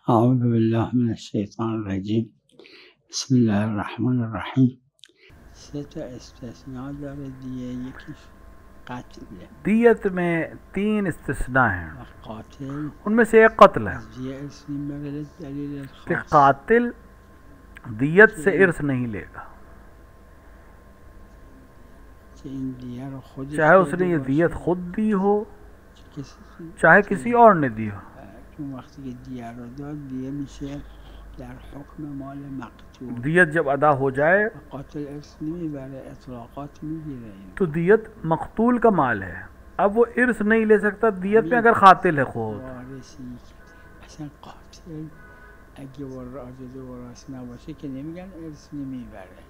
أعوذ بالله من الشيطان الرجيم. بسم الله الرحمن الرحیم. سه تا استثناء داره دیگه، یکیش قتله. दियत में 3 इस्तिस्ना हैं, قاتل उनमें से एक कत्ल है از یه اسم میبره دلیل कि خاص कातिल दियत से इर्स नहीं लेगा, که این دیه رو خودش चाहे उसने داده ये باشه، दियत खुद दी हो که کسی चाहे किसी और ने दी हो. چون وقتی که دیه رو داد دیه میشه در حکم مال مقتول. दियत जब अदा हो जाए قاتل ارث نمیبره، اطلاقات میگیره. तो दियत मकतूल का माल है, अब वो इर्स नहीं ले सकता दियत में अगर कातिल है खुद. وارثی اصلا قاتل اگه جزء وراث نباشه که نمیگن ارث نمیبره.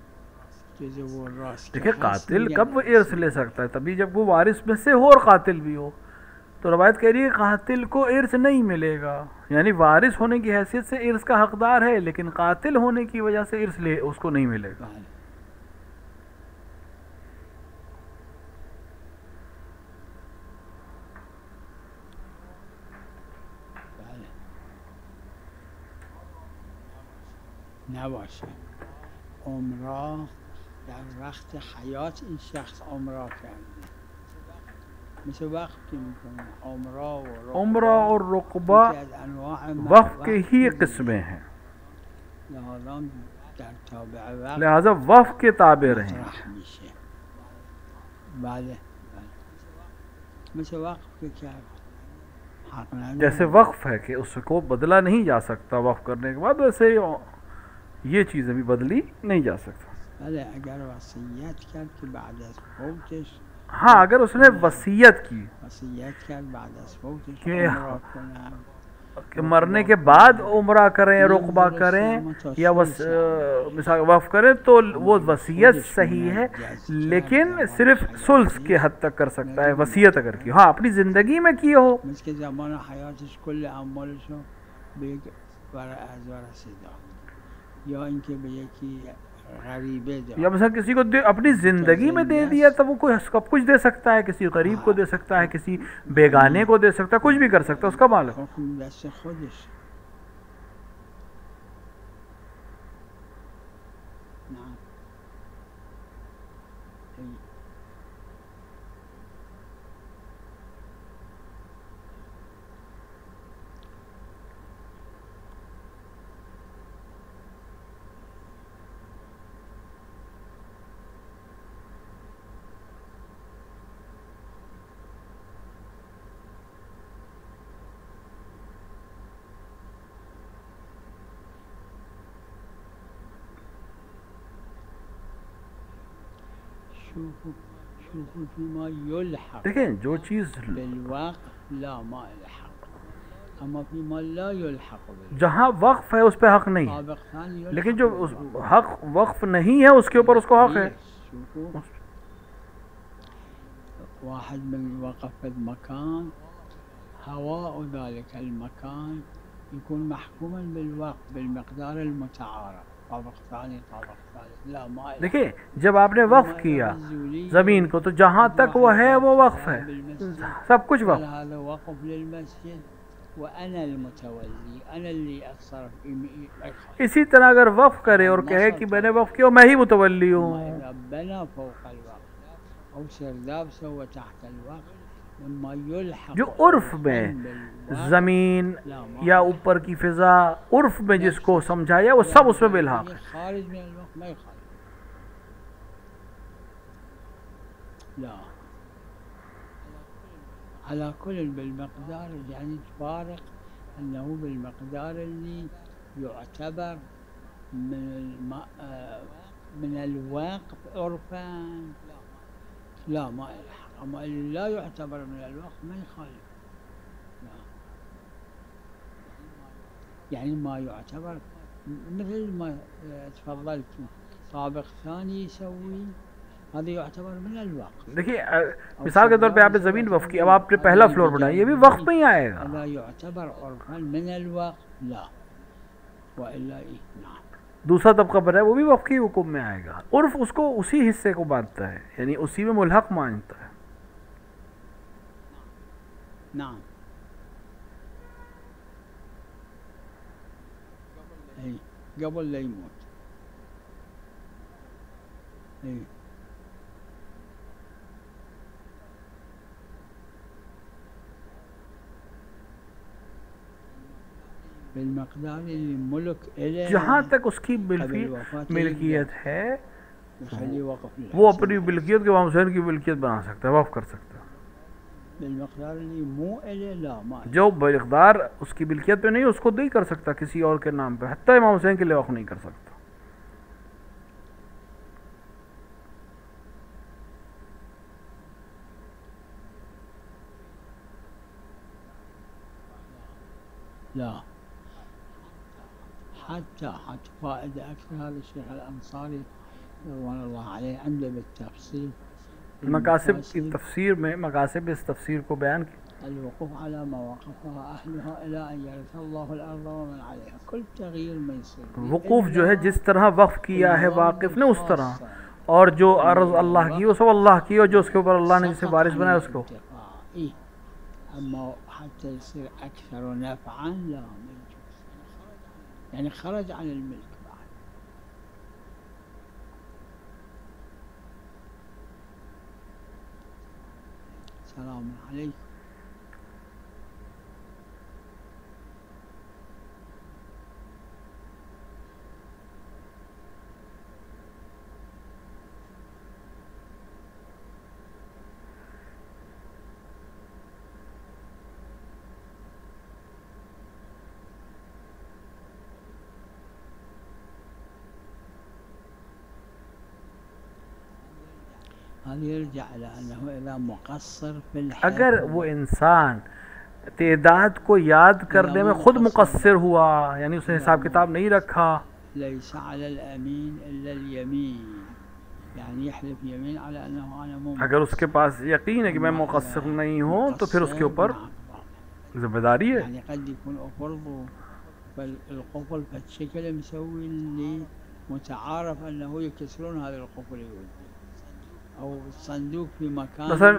جزء وراث देखिए कातिल कब वो इर्स ले सकता है, तभी जब वो वारिस में से हो और कातिल भी हो. तो रवायत कह रही है कातिल को इर्स नहीं मिलेगा, यानी वारिस होने की हैसियत से इर्स का हकदार है, लेकिन कातिल होने की वजह से इर्स ले उसको नहीं मिलेगा. نباشه عمره در وقت حیات این شخص عمره کرده، مثل وقت که میکنه उम्रा और रुकबा वक्फ के ही किस्में हैं, लिहाजा वक्फ के ताबे रहें. مثل وقت که کرد حق نداره. जैसे वक्फ है कि उसको बदला नहीं जा सकता वक्फ करने के बाद, वैसे ये चीज़ अभी बदली नहीं जा सकता. بله اگر وصیت کرد که بعد از فوتش، हाँ अगर उसने वसीयत की वसीयत کرد بعد از فوتش कि عمره کنم कि मरने के बाद उम्रा करें, रुकबा करें या मिसाल वक्फ करें, तो वो वसीयत सही है, लेकिन सिर्फ सुल्स के हद तक कर सकता है वसीयत अगर की. हाँ अपनी ज़िंदगी में की हो, مثل که زمان حیاتش کل اموالشو به یک از ورثه داد، یا اینکه به یکی غریبه داد. या मिसाल किसी को अपनी ज़िंदगी में दे दिया, तब वो कोई सब कुछ दे सकता है, किसी गरीब को दे सकता है, किसी बेगाने को दे सकता है, कुछ भी कर सकता है, उसका माल है. حکم دست خودش. نعم. شوفوا فيما يلحق देखें जो चीज़ بالوقت لا ما يلحق، اما فيما لا يلحق بالوقت जहाँ वक्फ है उस पर हक नहीं है, سابق ثاني يلحق लेकिन जो بالوقت. हक वक्फ नहीं है उसके ऊपर उसको हक है. شوفوا واحد من وقف في المكان، هواء ذلك المكان يكون محكوما بالوقت بالمقدار المتعارف، طابق ثاني طابق ثالث. لا ما يلحق. देखिए जब आपने वक्फ किया ज़मीन को, तो जहाँ तक वो है वो वक्फ है, सब कुछ वक्फ. هذا وقف للمسجد وأنا المتولي، أنا اللي أتصرف. इसी तरह अगर वक्फ करे और कहे कि मैंने वक्फ किया मैं ही मुतवल्ली हूँ, إذا بنى فوق الوقت أو سرداب سوى تحت الوقت مما يلحق जो उर्फ में ज़मीन या ऊपर की फ़िज़ा उर्फ में जिसको समझाया वो सब उसमें बिलहाक है. خارج من الوقت ما يخالف. لا على كل بالمقدار، يعني تفارق أنه بالمقدار اللي يعتبر من الوقت عرفا لا ما يلحق، أما اللي لا يعتبر من الوقت ما يخالف. لا يعني ما يعتبر مثل ما تفضلت طابق ثاني يسوي، هذا يعتبر من الوقت. देखिए मिसाल के तौर पे आपने ज़मीन वक्फ की, अब आपने पहला फ्लोर बनाया, ये भी वक्फ में ही आएगा. هذا يعتبर عرفا من الوقت لا وإلا نعم. दूसरा तबका बनाया वो भी वक्फ की हुक्म में आएगा. उर्फ उसको उसी हिस्से को मानता है, यानी उसी में मुल्हक मानता है. نعم. اي قبل لا يموت. اي بالمقدار اللي ملك إله जहाँ तक उसकी मिल्कियत है वो अपनी मिल्कियत के इमाम हुसैन की मिल्कियत बना सकता है, वक़्फ़ कर सकता है। بالمقدار اللي مو إله لا ما जो मकदार उसकी मिल्कियत पे नहीं उसको नहीं कर सकता किसी और के नाम पे, हत्ता इमाम हुसैन के लिए वक़्फ़ नहीं कर सकता। لا حتى فائدة أكثر هذا الشيخ الأنصاري رضوان الله عليه عنده بالتفصيل मकासिब की तफसीर में मकासिब इस तफसीर को बयान की الوقوف على ما وقفها أهلها إلى أن يرث الله الأرض ومن عليها كل तगयीर में يصير वकूफ़ जो है जिस तरह वक़्फ़ किया है वाकिफ़ ने उस तरह, और जो अर्ज़ अल्लाह की वो सब अल्लाह की, और जो उसके ऊपर अल्लाह ने जिसे बारिश बनाया उसको। أما حتى يصير أكثر نفعا لا ما يجوز، يعني خرج عن الملك بعد. السلام عليكم. अगर वो इंसान तादाद को याद करने में खुद मुकस्सिर हुआ, यानी उसने हिसाब किताब नहीं रखा, अगर उसके पास यकीन है कि मैं मुकस्सिर नहीं हूँ तो फिर उसके ऊपर जिम्मेदारी है।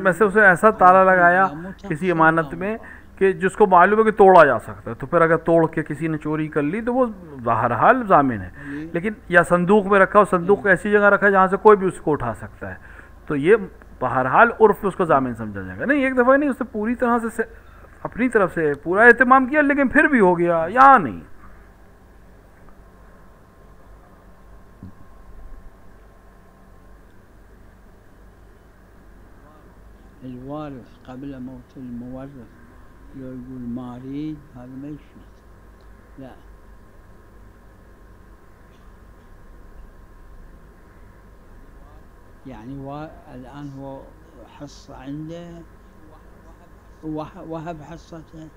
मैं से उसे ऐसा ताला लगाया किसी इमानत में कि जिसको मालूम है कि तोड़ा जा सकता है, तो फिर अगर तोड़ के किसी ने चोरी कर ली तो वो बहरहाल जामिन है। लेकिन या संदूक में रखा हो, संदूक ऐसी जगह रखा है जहाँ से कोई भी उसको उठा सकता है, तो ये बहरहाल उर्फ उसको जामिन समझा जाएगा। नहीं, एक दफ़ा नहीं, उसने पूरी तरह से अपनी तरफ से पूरा एहतमाम किया लेकिन फिर भी हो गया, यहाँ नहीं। الوارث قبل موت المورث لو يقول ما أريد هذا ما يجوز، لا. يعني الآن هو حصة عنده وهب حصته،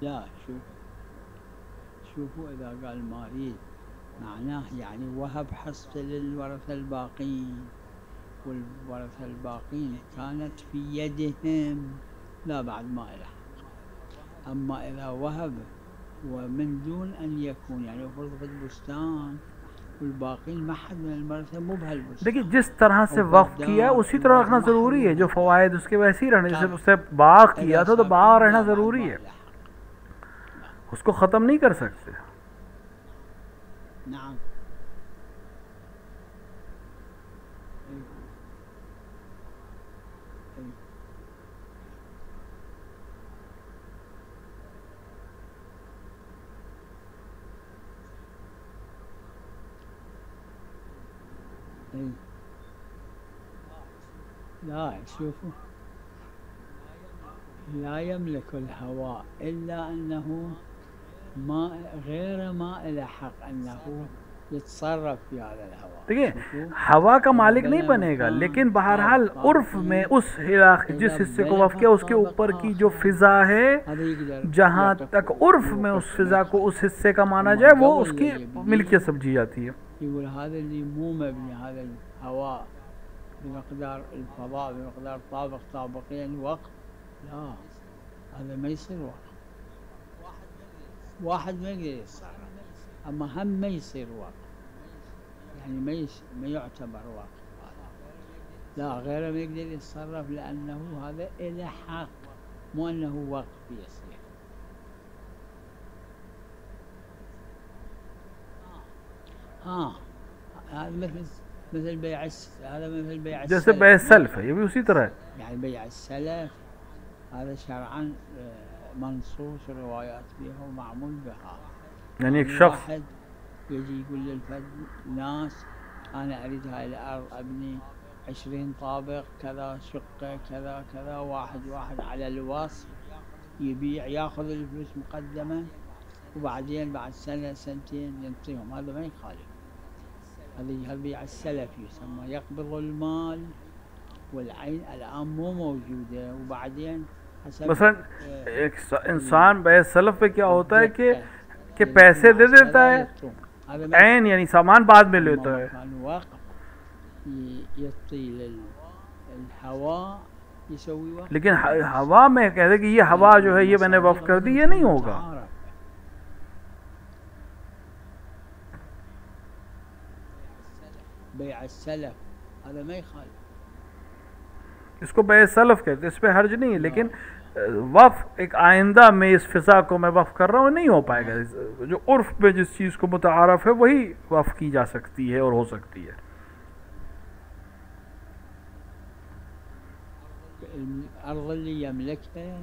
لا. شوفوا إذا قال ما أريد معناه يعني وهب حصة للورثة الباقين، والورثة الباقين كانت في يدهم لا بعد ما إله. أما إذا وهب ومن دون أن يكون يعني فرض في البستان والباقين ما حد من المورثة मो बहलबुस। देखिए जिस तरह से वक्फ किया उसी तरह रखना ज़रूरी है, जो फ़वाइद उसके वैसे ही रहने, जैसे उसने बाग किया था तो बाग रहना ज़रूरी है, उसको ख़त्म नहीं कर सकते। नाम لا. شوفوا لا يملك الهواء إلا أنه ما غير ما له حق أنه يتصرف في هذا الهواء। देखिए हवा का मालिक नहीं बनेगा, लेकिन बहरहाल उर्फ में उस इलाके जिस हिस्से को वक़्फ़ किया उसके ऊपर की जो फ़िज़ा है, जहाँ तक उर्फ में उस फ़िज़ा को उस हिस्से का माना जाए वो उसकी मिल्कियत समझी जाती है। بمقدار الفضاء، بمقدار طابق طابقين وقف، لا، هذا ما يصير وقف. واحد ما يقدر يتصرف، أما هم ما يصير وقف، يعني ما يعتبر وقف. لا، غيره ما يقدر يتصرف، لأنه هذا إله حق، مو أنه وقف يصير. هذا مثل بيع هذا مثل بيع السلف. जैसे बे सल्फ है, ये भी उसी तरह है. يعني بيع السلف هذا شرعا منصوص روايات بها ومعمول بها. يعني एक शख्स واحد يجي يقول للناس أنا أريد هاي الأرض أبني 20 طابق كذا شقة كذا كذا، واحد على الوصف يبيع، ياخذ الفلوس مقدما وبعدين بعد سنة سنتين ينطيهم. هذا ما يخالف، هذا بيع السلف يسمى، يقبض المال والعين الآن مو موجودة، وبعدين मसलन एक इंसान बे सलफ पे क्या होता है कि पैसे दे देता है, ऐन यानी सामान बाद में लेता है. लेकिन हवा में कहते कि ये हवा जो है ये मैंने वक्फ कर दी, ये नहीं होगा. بيع السلف هذا ما يخالف, इसको बे सलफ कहते, इस पे हर्ज नहीं है. लेकिन वक्फ एक आइंदा में इस फिजा को मैं वक्फ कर रहा हूँ नहीं हो पाएगा. जो उर्फ पे जिस चीज़ को मुतारफ है वही वक्फ की जा सकती है और हो सकती है. الأرض اللي يملكها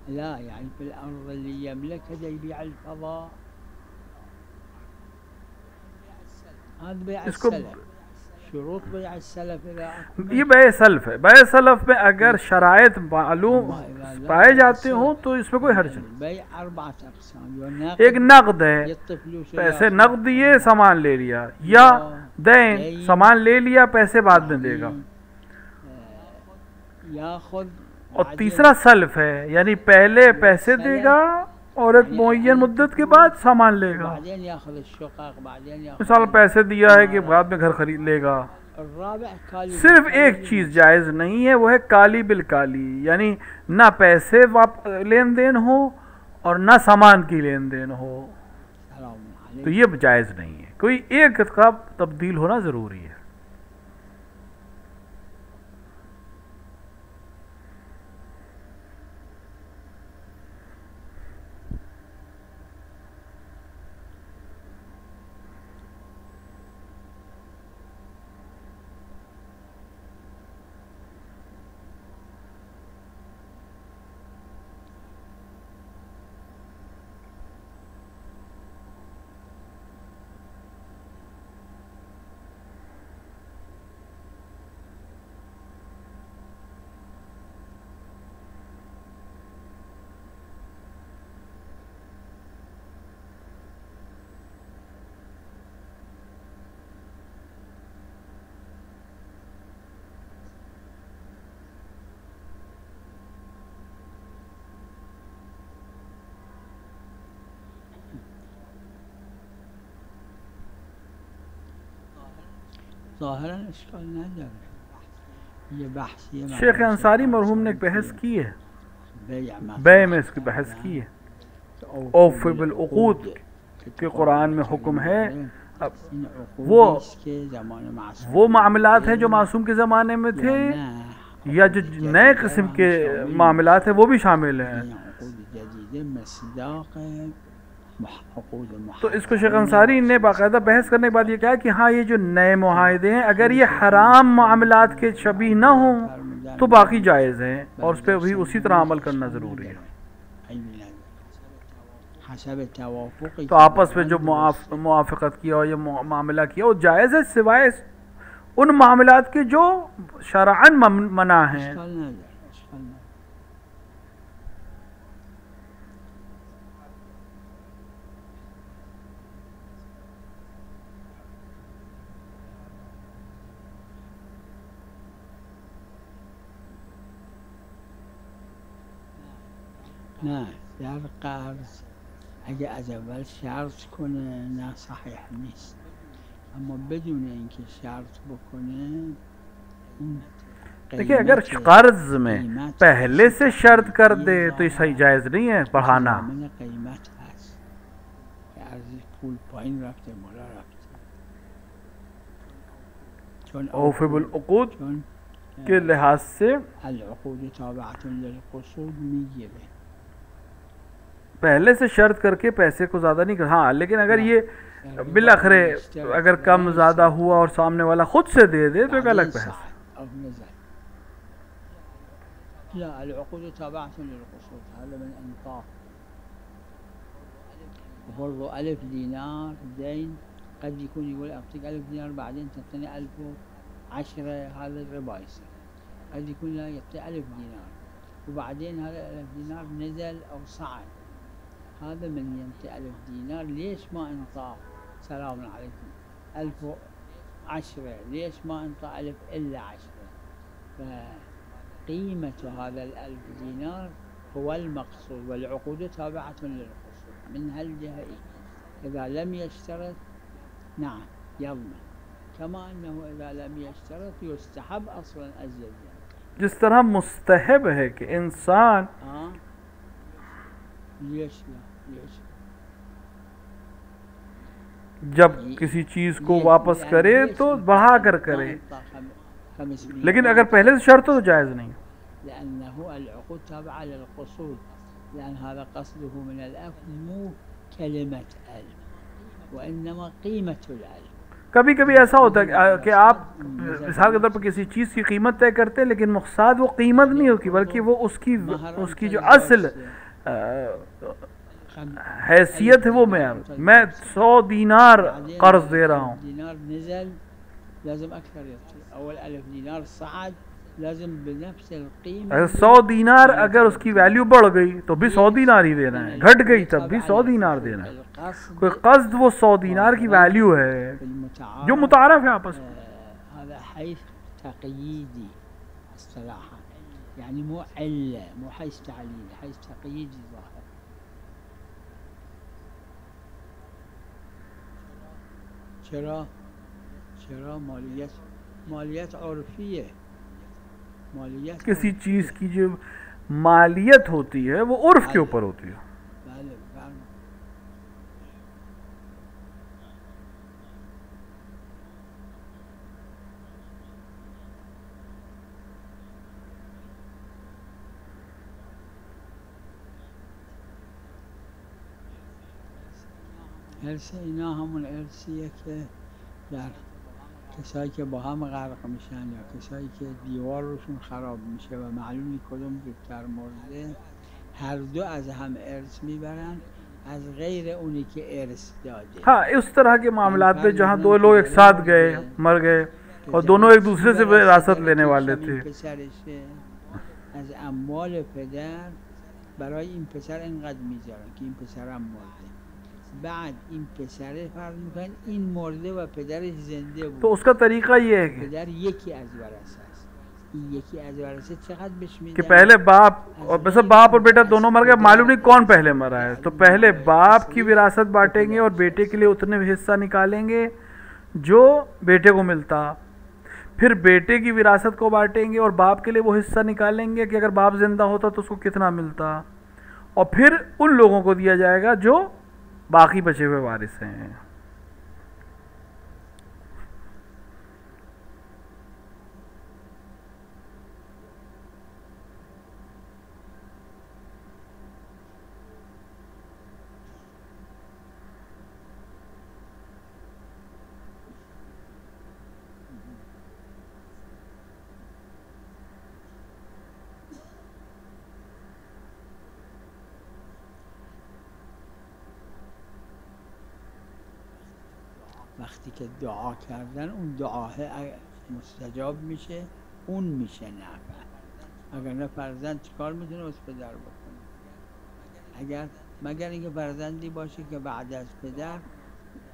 لا, يعني في الأرض اللي يملكها يبيع الفضاء, هذا بيع السلف. शुरूत बया सलफ ये बे सल्फ है. बे सलफ में अगर शराइत मालूम पाए जाते हो तो इसमें कोई हर्ज नहीं. एक नकद है, पैसे नकद दिए सामान ले लिया, या दें सामान ले लिया पैसे बाद में देगा. और तीसरा सल्फ है, यानी पहले पैसे देगा और एक मुअय्यन मुद्दत के बाद सामान लेगा. मिसाल पैसे दिया है कि बाद में घर खरीद लेगा. सिर्फ एक चीज जायज नहीं है, वो है काली बिल काली, यानी ना पैसे लेन देन हो और ना सामान की लेन देन हो, तो ये जायज नहीं है. कोई एक का तब्दील होना जरूरी है. शेख अंसारी मरहूम ने एक बहस की है, बे में इसकी बहस की है. औफ बिल उक़ूद के कुरान में हुक्म है. अब वो मामलात हैं जो मासूम के ज़माने में थे, या जो नए किस्म के मामलात हैं वो भी शामिल हैं. तो इसको शेख अंसारी ने बाकायदा बहस करने के बाद ये कहा कि हाँ, ये जो नए मुआहदे हैं अगर ये हराम मामलात के शबीह न हों तो बाकी जायज़ हैं, और उस पर भी उसी तरह अमल करना ज़रूरी है. तो आपस में जो मुआफ़क़त किया और ये मामला किया वो जायज़ है, सिवाय उन मामलात के जो शरअन मना हैं. نعم در قرض اگه از اول شرط کنه نه صحیح نیست. اما بدون اینکه شرط بکنه اون देखिए अगर कर्ज में पहले से शर्त कर दे तो ये सही जायज नहीं है बढ़ाना। قیمت هست که ارزش پول پایین رفته بالا رفته، چون औफ़ बिल-उक़ूद के लिहाज से العقود تابعة للقصود میگیره पहले से शर्त करके पैसे को ज़्यादा नहीं कर। हाँ लेकिन अगर ये बिलाखरे अगर कम ज़्यादा हुआ और सामने वाला खुद से दे दे तो एक अलग बहस है। لا العقود تابعة للقصود هذا من انطاق. وبرضه 1000 دينار دين قد يكون يقول أعطيك 1000 دينار بعدين تعطيني 1010 هذا الربا يصير. قد يكون لا يعطي 1000 دينار وبعدين هذا 1000 دينار نزل أو صعد، هذا من ينطي 1000 دينار ليش ما انطى سلام عليكم 1010 ليش ما انطى 1000 إلا 10؟ قيمة هذا 1000 دينار هو المقصود، والعقود تابعة للقصود من هالجهة. إذا لم يشترط نعم يضمن، كما أنه إذا لم يشترط يستحب أصلا أزيد. जिस तरह मुस्तहब है कि इंसान जब किसी चीज को वापस करे तो बढ़ा कर करे, लेकिन अगर पहले से शर्त हो तो जायज नहीं। لأنه العقود تابعة للقصود، لأن هذا قصده من الألف مو كلمة ألف وإنما قيمة الألف। कभी कभी ऐसा होता है कि आप मिसाल के तौर पर किसी चीज़ की कीमत तय करते हैं लेकिन मकसद वो कीमत नहीं होती बल्कि वो उसकी जो असल हैसियत है वो मैं 100 दीनार कर्ज दे रहा हूँ। अगर 100 दीनार अगर उसकी वैल्यू बढ़ गई तो भी 100 दीनार ही देना है, घट गई तब भी 100 दीनार देना है। कोई कस्द वो 100 दीनार की वैल्यू है जो मुतारफ है आपस में। يعني مو علة مو حيث تعليل حيث تقييد ظاهر. चरा मालियत औरफिय मालियत किसी चीज की जो मालियत होती है वो उर्फ के ऊपर होती है। ارث اینا همون ارثیه که در کسایی که با هم غرق میشن یا کسایی که دیوارشون خراب میشه و معلومی کدوم زودتر مرده، هر دو از هم ارث میبرن از غیر اونی که ارث داده. हाँ इस तरह के मामलात में जहाँ दो लोग एक साथ गए मर गए और दोनों एक दूसरे से विरासत लेने वाले थे। از اموال پدر برای این پسر اینقدر میذارن که این پسرم مرده، بعد این پسره فرض میکنن این مرده و پدرش زنده بود तो उसका तरीका ये है پدر یکی از ورثه است، این یکی از ورثه چقدر بهش میدن कि पहले बाप और वैसे बाप और बेटा दोनों मर गए, मालूम नहीं कौन पहले मरा है, तो पहले बाप की विरासत बांटेंगे और बेटे के लिए उतने हिस्सा निकालेंगे जो बेटे को मिलता, फिर बेटे की विरासत को बांटेंगे और बाप के लिए वो हिस्सा निकालेंगे कि अगर बाप जिंदा होता तो उसको कितना मिलता, और फिर उन लोगों को दिया जाएगा जो बाकी बचे हुए वारिस हैं। وقتی که دعا کردن اون دعاه مستجاب میشه، اون میشه نفع. اگر نه فرزند چیکار میتونه واسه پدر بکنه؟ مگر اینکه فرزندی باشه که بعد از پدر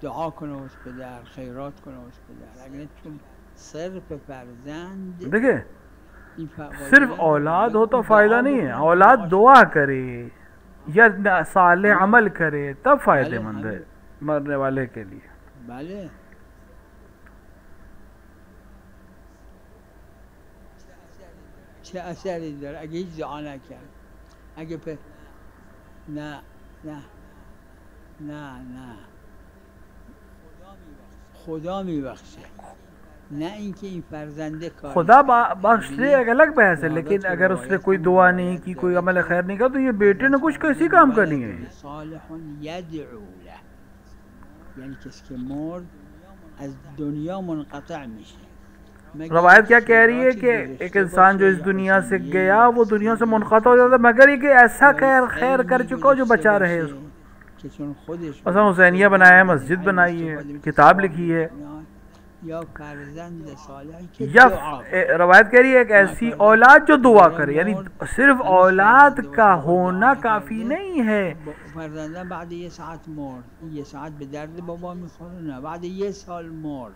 دعا کنه واسه پدر، خیرات کنه واسه پدر. اگر چون صرف فرزند देखिए सिर्फ औलाद हो तो फायदा नहीं है, औलाद दुआ करे या साले अमल करे तब फायदेमंद है मरने वाले के लिए। بله چه اثری داره اگه هیچ دعا نکرد؟ اگه نه نه نه نه خدا میبخشه، نه اینکه این فرزنده کار खुदा बख्श दे एक अलग बहस है, लेकिन अगर उसने कोई दुआ नहीं की, कोई अमल खैर नहीं किया, तो ये बेटे ने कुछ कैसी काम करनी है. صالح يدعو له، یعنی کسی که مرد از دنیا منقطع میشه. रवायत क्या कह रही है कि एक इंसान जो इस दुनिया से गया वो दुनिया से मुनक़ता हो जाता है, मगर ये कि ऐसा खैर कर चुका हो जो बचा रहे उसको. असल हुसैनिया बनाया है, मस्जिद बनाई है, किताब लिखी है, या रवायत कह रही है एक ऐसी औलाद जो दुआ करे. यानी सिर्फ औलाद का होना काफ़ी नहीं है. بعد یه ساعت مرد، یه ساعت به درد بابا میخوره، نه بعد یه سال مرد.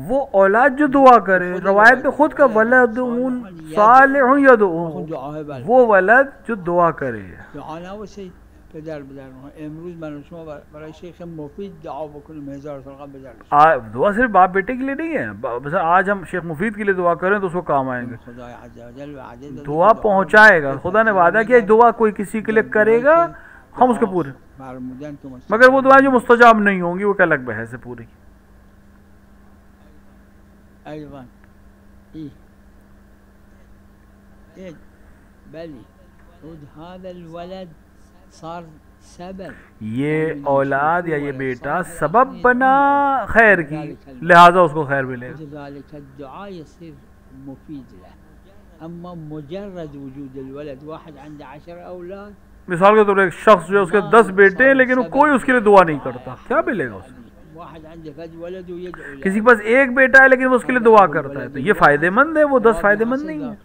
वो औलाद जो दुआ करे, रवायत में खुद का वलदुन सालिहुन यदउ, वो वलद जो दुआ करे. پدر امروز من شما برای شیخ مفید دعا بکنیم 1000 سال قبل بدر. दुआ सिर्फ बाप बेटे के लिए नहीं है. बस आज हम शेख मुफीद के लिए दुआ करें तो उसको काम आएंगे. दुआ पहुंचाएगा. खुदा ने वादा किया दुआ कोई किसी के लिए करेगा हम उसके पूरे, मगर वो दुआ जो मुस्तजाब नहीं होंगी वो क्या अलग बहस है पूरी. ايضا بلي هذا الولد صار سبب، ये औलाद या ये बेटा सबब बना खैर की, लिहाजा उसको खैर मिलेगा. ذلك الدعاء يصير مفيد له. اما مجرد وجود الولد، واحد عنده 10 اولاد، मिसाल के तौर एक शख्स जो है उसके 10 बेटे हैं लेकिन वो कोई उसके लिए दुआ नहीं करता, क्या मिलेगा उसे? किसी के पास एक बेटा है लेकिन वो उसके लिए दुआ करता है, तो ये फायदेमंद है, वो 10 फायदेमंद नहीं है.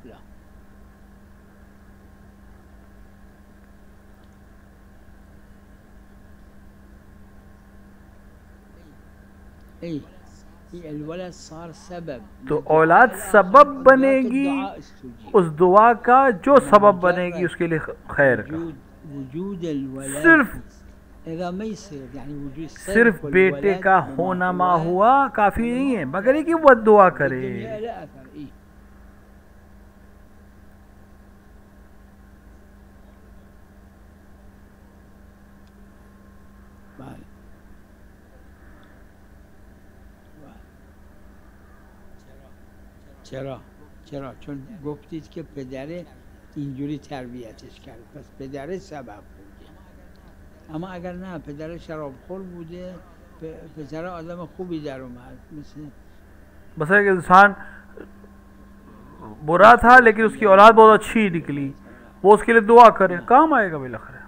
तो औलाद सबब बनेगी उस दुआ का जो सबब बनेगी उसके लिए खैर का. सिर्फ बेटे का होना मा हुआ काफी नहीं है, मगर कि वो दुआ करे. چرا؟ چون گفتید که پدره اینجوری تربیتش کرد، پس پدره سبب بوده. اما اگر نه پدر شرابخور بوده، پدر آدم خوبی در اومد. बस एक इंसान बुरा था लेकिन उसकी औलाद बहुत अच्छी निकली, वो उसके लिए दुआ करे, काम आएगा बिलखरा.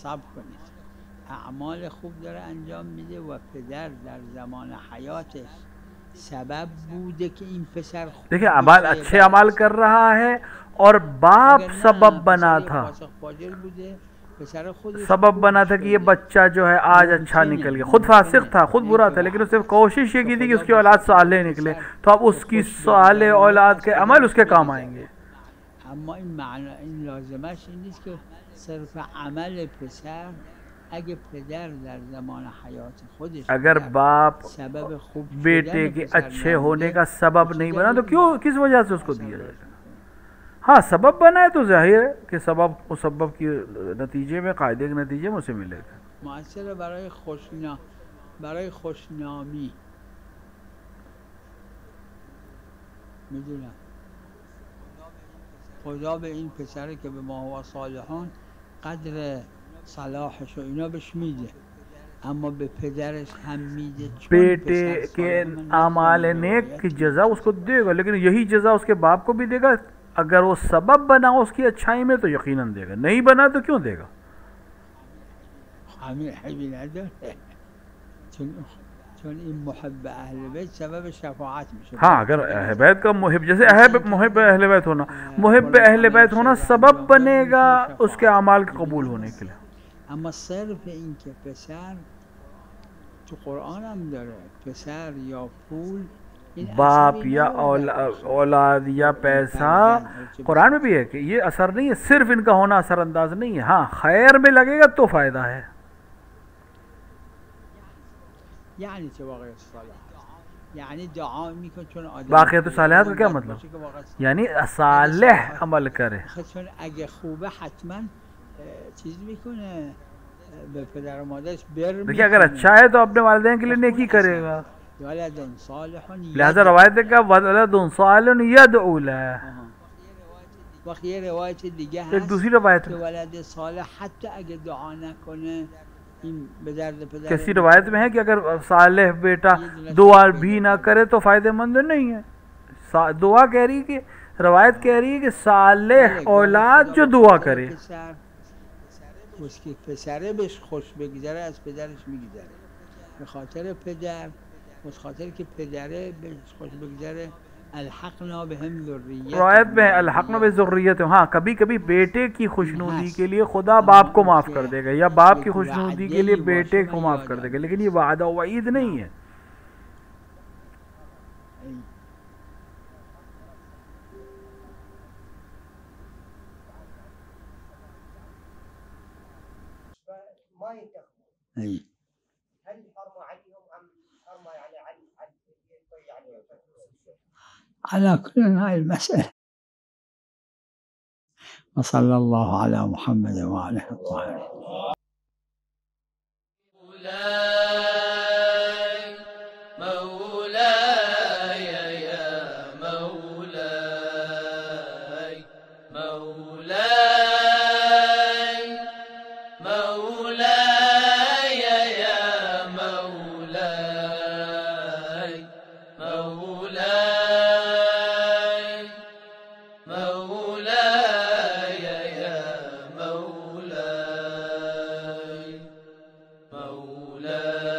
صبر کنید. اعمال خوب داره انجام میده و پدر در زمان حیاتش سبب بوده که این پسر خوب. देखिए अमाल अच्छे अमाल कर रहा है और बाप सबब बना था, सबब बना था कि ये बच्चा जो है आज अच्छा निकल गया. खुद फासिक था, खुद बुरा था, लेकिन उसने कोशिश ये की थी कि उसकी औलाद साले निकले, तो अब उसकी साले औलाद के अमल उसके काम आएंगे. اما این لازمش این نیست که صرف عمل پسر، اگه پدر در زمان حیات خودش अगर बाप बेटे के अच्छे होने का सबब नहीं बना तो क्यों, किस वजह से उसको दिया जाएगा? हाँ सबब बना है तो जाहिर है कि सबब उस सबब के नतीजे में, कायदे के नतीजे में उसे मिलेगा. मुअस्सर برای خوشنامی میدونم خدا به این پسره که به ما هو صالحان قدر صلاحش و اینا بهش میده، اما به پدرش هم میده. बेटे के आमाल नेक की जजा उसको देगा, लेकिन यही जजा उसके बाप को भी देगा. अगर वो सबब बना उसकी अच्छाई में तो यकीनन देगा, नहीं बना तो क्यों देगा? چون این محب اهل بیت سبب شفاعت میشه. हाँ अगर अहल बैत का मुहिब, जैसे मुहिब अहल बैत होना, मुहिब अहल बैत होना सबब बनेगा उसके अमाल के कबूल होने के लिए. اما صرف این که پسر تو قرآن هم داره، پسر یا پول बाप या औलाद या पैसा कुरान में भी है कि ये असर नहीं है, सिर्फ इनका होना असरअंदाज नहीं है। हाँ, खैर में लगेगा तो फायदा है। यानी बाक़ियत सालिहात का क्या मतलब? यानी सालेह अमल करे। देखिए, अगर अच्छा है तो अपने वालिदैन के लिए नेकी करेगा। लिहाजा रवायत का वलदुन सालिहुन यदउ लह। एक दूसरी रवायत कैसी रवायत में है कि अगर सालेह बेटा दुआ भी ना करे तो फायदेमंद नहीं है। दुआ कह रही है कि रवायत कह रही है कि सालेह औलाद जो दुआ करे उसकी پسره بهش خوش بگذره از پدرش میگذره، به خاطر پدر، उस खातिर कि پدره بهش خوش بگذره الحقنا بهم ذریت रवायत में अलहक़ना बिज़ुर्रियत। हाँ, कभी कभी बेटे की खुशनुदी के लिए खुदा बाप को माफ़ कर देगा या बाप की खुशनुदी के लिए बेटे को माफ़ कर देगा, लेकिन ये वादा वईद नहीं है। على كل هاي المسألة. وصلى الله على محمد وعلى الطاهرين. مولاي